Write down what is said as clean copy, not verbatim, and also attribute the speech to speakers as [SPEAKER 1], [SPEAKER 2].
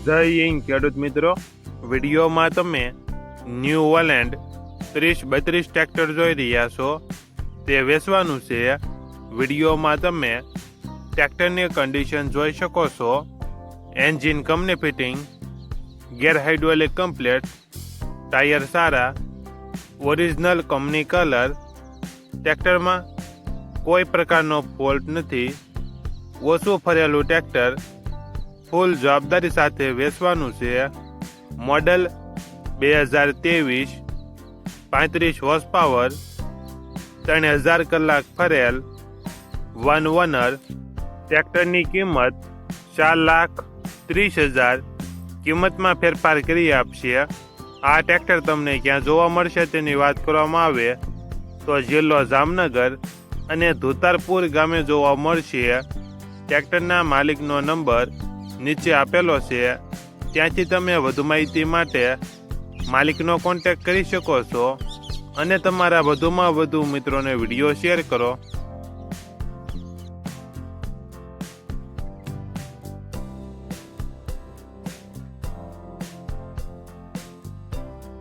[SPEAKER 1] જય હિન્દ ખેડૂત મિત્રો, વિડીયોમાં તમે ન્યૂ હોલેન્ડ 3032 ટ્રેક્ટર જોઈ રહ્યા છો. તે વેચવાનું છે. વિડીયોમાં તમે ટ્રેક્ટરની કન્ડિશન જોઈ શકો છો. Engine company fitting, gear hydraulic complete, tyre સારા, ઓરિજિનલ કંપની કલર. ટ્રેક્ટરમાં કોઈ પ્રકારનો ફોલ્ટ નથી. ઓછું ફરેલું ટ્રેક્ટર ફૂલ જવાબદારી સાથે વેચવાનું છે. મોડલ 2023, 35 હોર્સ પાવર, 3000 કલાક ફરેલ, 1 ઓનર. ટ્રેક્ટરની કિંમત 4,30,000 કિંમતમાં ફેરફાર કરી આપશે. આ ટ્રેક્ટર તમને ક્યાં જોવા મળશે તેની વાત કરવામાં આવે તો જિલ્લો જામનગર અને ધુતારપુર ગામે જોવા મળશે. ટ્રેક્ટરના માલિકનો નંબર નીચે આપેલો છે. ત્યાંથી તમે વધુ માહિતી માટે માલિકનો કોન્ટેક્ટ કરી શકો છો અને તમારા વધુમાં વધુ મિત્રોને વિડીયો શેર કરો.